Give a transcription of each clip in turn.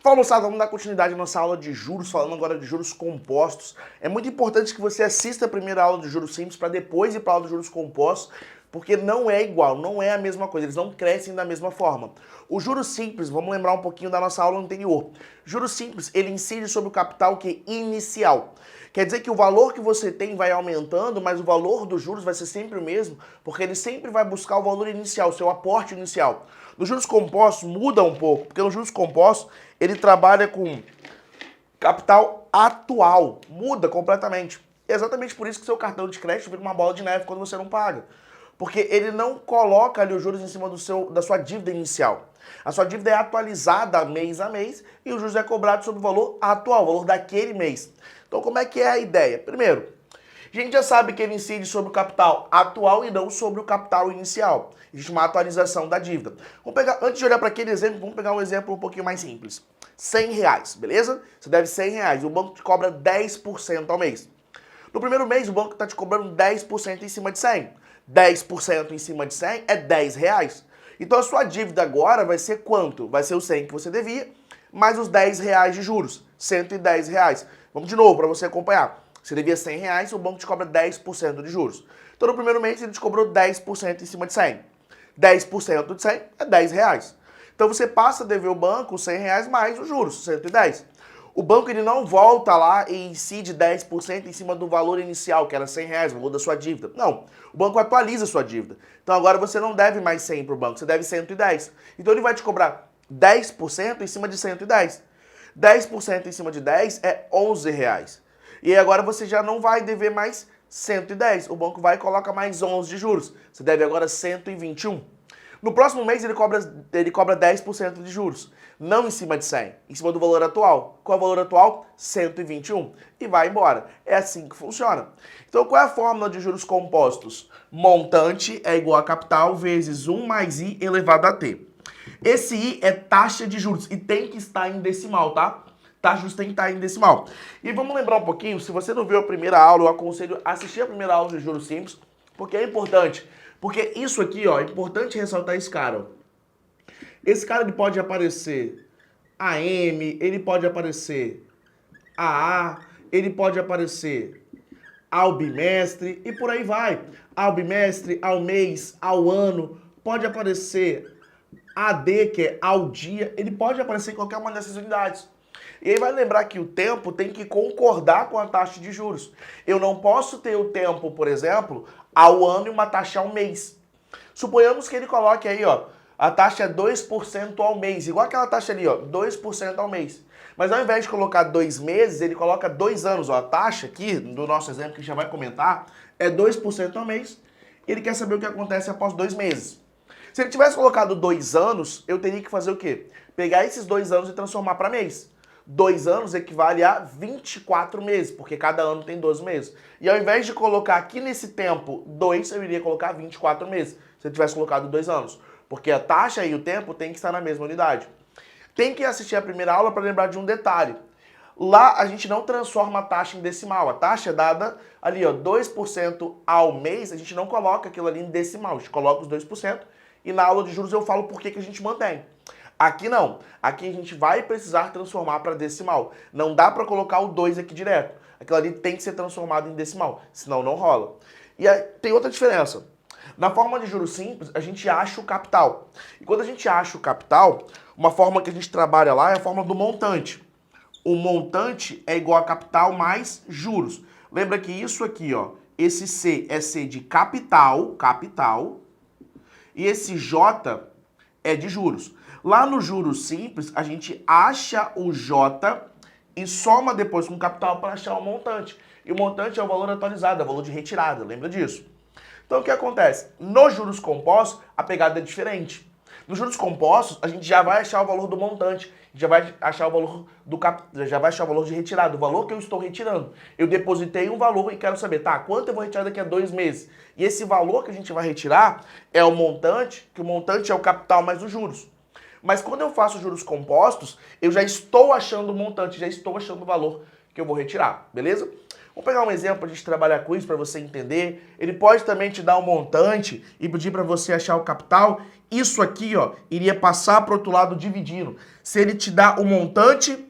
Fala, moçada, vamos dar continuidade à nossa aula de juros, falando agora de juros compostos. É muito importante que você assista a primeira aula de juros simples para depois ir para a aula de juros compostos, porque não é igual, não é a mesma coisa, eles não crescem da mesma forma. O juros simples, vamos lembrar um pouquinho da nossa aula anterior. Juros simples, ele incide sobre o capital que inicial. Quer dizer que o valor que você tem vai aumentando, mas o valor dos juros vai ser sempre o mesmo, porque ele sempre vai buscar o valor inicial, o seu aporte inicial. Nos juros compostos muda um pouco, porque nos juros compostos ele trabalha com capital atual, muda completamente. É exatamente por isso que seu cartão de crédito vira uma bola de neve quando você não paga. Porque ele não coloca ali os juros em cima da sua dívida inicial. A sua dívida é atualizada a mês e o juros é cobrado sobre o valor atual, o valor daquele mês. Então como é que é a ideia? Primeiro, a gente já sabe que ele incide sobre o capital atual e não sobre o capital inicial. Existe uma atualização da dívida. Vamos pegar, antes de olhar para aquele exemplo, vamos pegar um exemplo um pouquinho mais simples. R$100, beleza? Você deve R$100 e o banco te cobra 10% ao mês. No primeiro mês, o banco está te cobrando 10% em cima de 100. 10% em cima de 100 é R$10. Então a sua dívida agora vai ser quanto? Vai ser os 100 que você devia, mais os R$10 de juros, R$110. Vamos de novo para você acompanhar. Você devia R$100, o banco te cobra 10% de juros. Então no primeiro mês ele te cobrou 10% em cima de 100. 10% de 100 é R$10. Então você passa a dever ao banco R$100 mais os juros, 110. O banco ele não volta lá e incide 10% em cima do valor inicial, que era R$100, o valor da sua dívida. Não, o banco atualiza a sua dívida. Então agora você não deve mais 100 para o banco, você deve 110. Então ele vai te cobrar 10% em cima de 110. 10% em cima de 10 é R$11. E agora você já não vai dever mais 110. O banco vai e coloca mais 11 de juros. Você deve agora 121. No próximo mês ele cobra 10% de juros. Não em cima de 100, em cima do valor atual. Qual é o valor atual? 121. E vai embora. É assim que funciona. Então qual é a fórmula de juros compostos? Montante é igual a capital vezes 1 mais I elevado a T. Esse I é taxa de juros e tem que estar em decimal, tá? Taxa de juros tem que estar em decimal. E vamos lembrar um pouquinho, se você não viu a primeira aula, eu aconselho a assistir a primeira aula de juros simples, porque é importante. Porque isso aqui, ó, é importante ressaltar esse cara, ó. Esse cara ele pode aparecer AM, ele pode aparecer AA, ele pode aparecer ao bimestre e por aí vai. Ao bimestre, ao mês, ao ano, pode aparecer AD, que é ao dia, ele pode aparecer em qualquer uma dessas unidades. E aí vai lembrar que o tempo tem que concordar com a taxa de juros. Eu não posso ter o tempo, por exemplo, ao ano e uma taxa ao mês. Suponhamos que ele coloque aí, ó, a taxa é 2% ao mês, igual aquela taxa ali, ó, 2% ao mês. Mas ao invés de colocar 2 meses, ele coloca 2 anos, ó. A taxa aqui, do nosso exemplo que a gente já vai comentar, é 2% ao mês. E ele quer saber o que acontece após 2 meses. Se ele tivesse colocado 2 anos, eu teria que fazer o quê? Pegar esses 2 anos e transformar para mês. 2 anos equivale a 24 meses, porque cada ano tem 12 meses. E ao invés de colocar aqui nesse tempo 2, eu iria colocar 24 meses, se eu tivesse colocado 2 anos. Porque a taxa e o tempo tem que estar na mesma unidade. Tem que assistir a primeira aula para lembrar de um detalhe. Lá a gente não transforma a taxa em decimal. A taxa é dada ali, ó, 2% ao mês, a gente não coloca aquilo ali em decimal, a gente coloca os 2%. E na aula de juros eu falo por que a gente mantém. Aqui não. Aqui a gente vai precisar transformar para decimal. Não dá para colocar o 2 aqui direto. Aquilo ali tem que ser transformado em decimal, senão não rola. E aí, tem outra diferença. Na forma de juros simples, a gente acha o capital. E quando a gente acha o capital, uma forma que a gente trabalha lá é a forma do montante. O montante é igual a capital mais juros. Lembra que isso aqui, ó, esse C é C de capital, e esse J é de juros. Lá no juros simples, a gente acha o J e soma depois com o capital para achar o montante. E o montante é o valor atualizado, é o valor de retirada, lembra disso? Então o que acontece? Nos juros compostos, a pegada é diferente. Nos juros compostos, a gente já vai achar o valor do montante, já vai achar o valor já vai achar o valor de retirada, o valor que eu estou retirando. Eu depositei um valor e quero saber, tá, quanto eu vou retirar daqui a 2 meses? E esse valor que a gente vai retirar é o montante, que o montante é o capital mais os juros. Mas quando eu faço juros compostos, eu já estou achando o montante, já estou achando o valor que eu vou retirar, beleza? Vamos pegar um exemplo para a gente trabalhar com isso, para você entender. Ele pode também te dar um montante e pedir para você achar o capital. Isso aqui, ó, iria passar para o outro lado dividindo. Se ele te dá o montante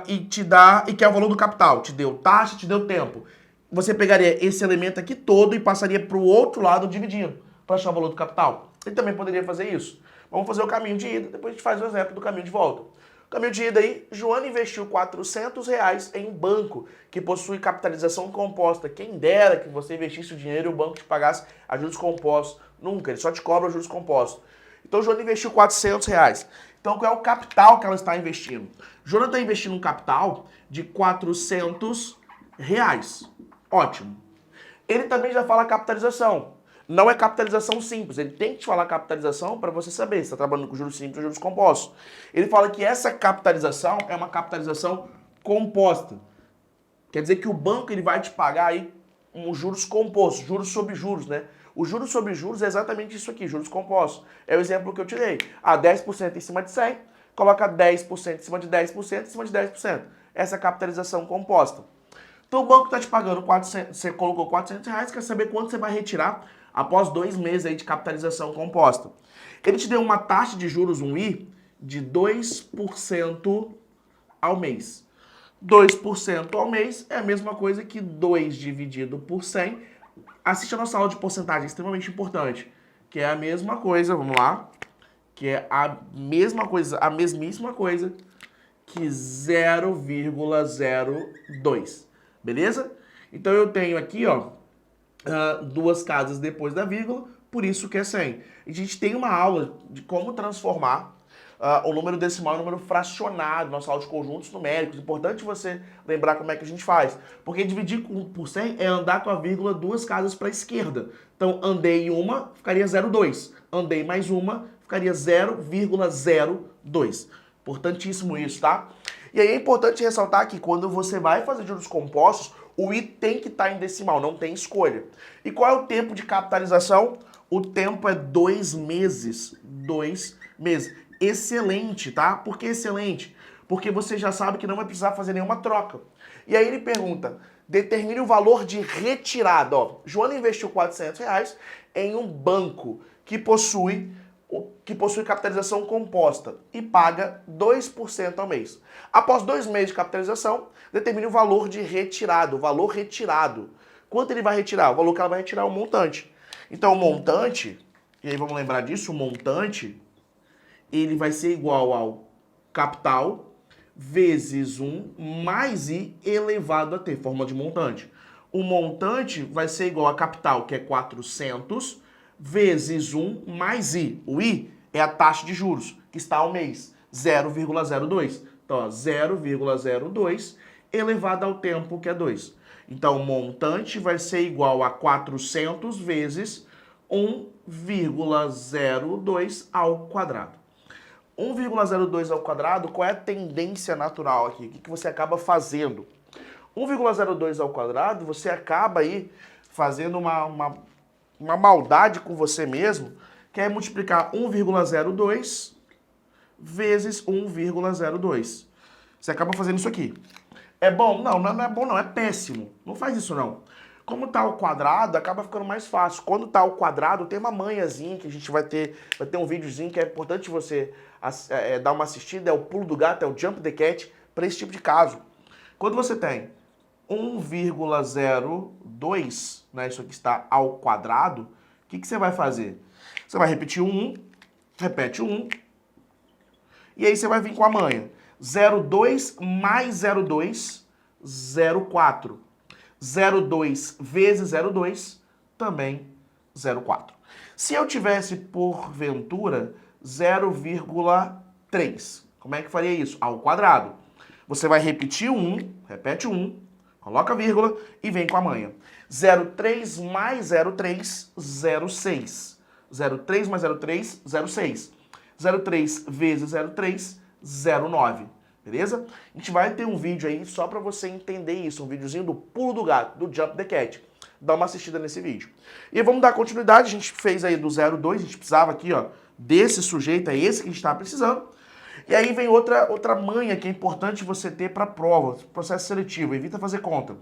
e quer o valor do capital, te deu taxa, te deu tempo, você pegaria esse elemento aqui todo e passaria para o outro lado dividindo, para achar o valor do capital. Ele também poderia fazer isso. Vamos fazer o caminho de ida, depois a gente faz o exemplo do caminho de volta. O caminho de ida aí, Joana investiu R$400 em um banco que possui capitalização composta. Quem dera que você investisse o dinheiro e o banco te pagasse a juros compostos. Nunca, ele só te cobra juros compostos. Então, Joana investiu R$400. Então, qual é o capital que ela está investindo? Joana está investindo um capital de R$400. Ótimo. Ele também já fala capitalização. Não é capitalização simples, ele tem que te falar capitalização para você saber se está trabalhando com juros simples ou juros compostos. Ele fala que essa capitalização é uma capitalização composta. Quer dizer que o banco ele vai te pagar aí um juros compostos, juros sobre juros, né? O juros sobre juros é exatamente isso aqui, juros compostos. É o exemplo que eu tirei. 10% em cima de 100, coloca 10% em cima de 10% em cima de 10%. Essa é a capitalização composta. Então o banco está te pagando 400, você colocou R$400, quer saber quanto você vai retirar após 2 meses aí de capitalização composta. Ele te deu uma taxa de juros, um I, de 2% ao mês. 2% ao mês é a mesma coisa que 2 dividido por 100. Assiste a nossa aula de porcentagem, extremamente importante. Que é a mesma coisa, vamos lá. Que é a mesma coisa, a mesmíssima coisa que 0,02. Beleza? Então eu tenho aqui, ó, 2 casas depois da vírgula, por isso que é 100. A gente tem uma aula de como transformar o número decimal em número fracionário, nossa aula de conjuntos numéricos. Importante você lembrar como é que a gente faz. Porque dividir por 100 é andar com a vírgula 2 casas para a esquerda. Então, andei uma, ficaria 0,2. Andei mais uma, ficaria 0,02. Importantíssimo isso, tá? E aí é importante ressaltar que quando você vai fazer juros compostos, o I tem que estar em decimal, não tem escolha. E qual é o tempo de capitalização? O tempo é 2 meses. 2 meses. Excelente, tá? Por que excelente? Porque você já sabe que não vai precisar fazer nenhuma troca. E aí ele pergunta, determine o valor de retirada. Ó, Joana investiu R$400 em um banco que possui capitalização composta e paga 2% ao mês. Após 2 meses de capitalização, determine o valor de retirado, o valor retirado. Quanto ele vai retirar? O valor que ela vai retirar é o montante. Então, o montante, e aí vamos lembrar disso, o montante, ele vai ser igual ao capital vezes 1 mais I elevado a T, forma de montante. O montante vai ser igual a capital, que é 400, vezes 1 mais I. O I é a taxa de juros, que está ao mês, 0,02. Então, 0,02 elevado ao tempo, que é 2. Então, o montante vai ser igual a 400 vezes 1,02 ao quadrado. 1,02 ao quadrado, qual é a tendência natural aqui? O que você acaba fazendo? 1,02 ao quadrado, você acaba aí fazendo uma maldade com você mesmo, que é multiplicar 1,02 vezes 1,02. Você acaba fazendo isso aqui. É bom? Não, não é bom não, é péssimo. Não faz isso não. Como tá ao quadrado, acaba ficando mais fácil. Quando tá ao quadrado, tem uma manhazinha que a gente vai ter um videozinho que é importante você dar uma assistida, é o pulo do gato, é o jump the cat, para esse tipo de caso. Quando você tem 1,02, né, isso aqui está ao quadrado, o que você vai fazer? Você vai repetir o 1, repete o 1, e aí você vai vir com a manha. 0,2 mais 0,2, 0,4. 0,2 vezes 0,2, também 0,4. Se eu tivesse, porventura, 0,3, como é que faria isso? Ao quadrado. Você vai repetir o 1, repete o 1, coloca a vírgula e vem com a manha. 0,3 mais 0,3, 0,6. 0,3 mais 0,3, 0,6. 0,3 vezes 0,3, 0,9. Beleza? A gente vai ter um vídeo aí só para você entender isso, um videozinho do pulo do gato, do Jump the Cat. Dá uma assistida nesse vídeo. E vamos dar continuidade, a gente fez aí do 0,2, a gente precisava aqui, ó, desse sujeito, é esse que a gente está precisando. E aí vem outra manha que é importante você ter para prova, processo seletivo, evita fazer conta.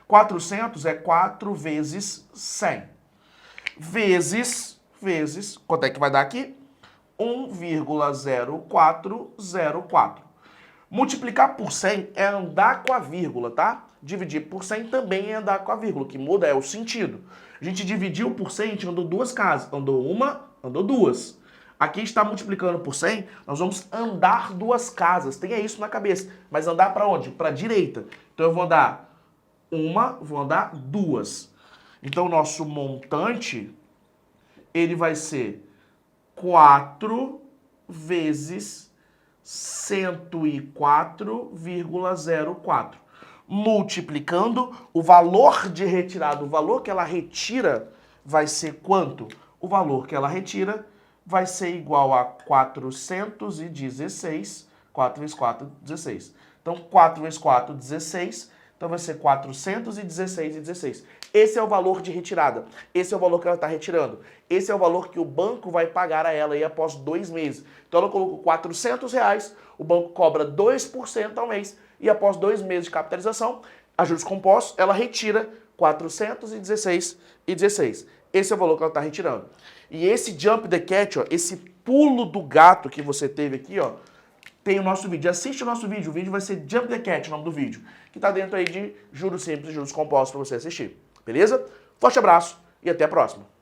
400 é 4 vezes 100. Vezes, quanto é que vai dar aqui? 1,0404. Multiplicar por 100 é andar com a vírgula, tá? Dividir por 100 também é andar com a vírgula, o que muda é o sentido. A gente dividiu por 100, a gente andou duas casas. Andou uma, andou duas. Aqui a gente está multiplicando por 100, nós vamos andar duas casas. Tenha isso na cabeça. Mas andar para onde? Para a direita. Então eu vou andar uma, vou andar duas. Então o nosso montante, ele vai ser 4 vezes 104,04. Multiplicando, o valor de retirada, o valor que ela retira vai ser quanto? O valor que ela retira vai ser igual a 416, 4 vezes 4, 16. Então, 4 vezes 4, 16, então vai ser 416,16. Esse é o valor de retirada. Esse é o valor que ela está retirando. Esse é o valor que o banco vai pagar a ela aí após 2 meses. Então ela colocou R$400, o banco cobra 2% ao mês e após 2 meses de capitalização, a juros compostos, ela retira 416,16. Esse é o valor que ela está retirando. E esse jump the cat, ó, esse pulo do gato que você teve aqui, ó, tem o nosso vídeo. Assiste o nosso vídeo. O vídeo vai ser Jump the Cat, o nome do vídeo, que está dentro aí de juros simples e juros compostos para você assistir. Beleza? Forte abraço e até a próxima.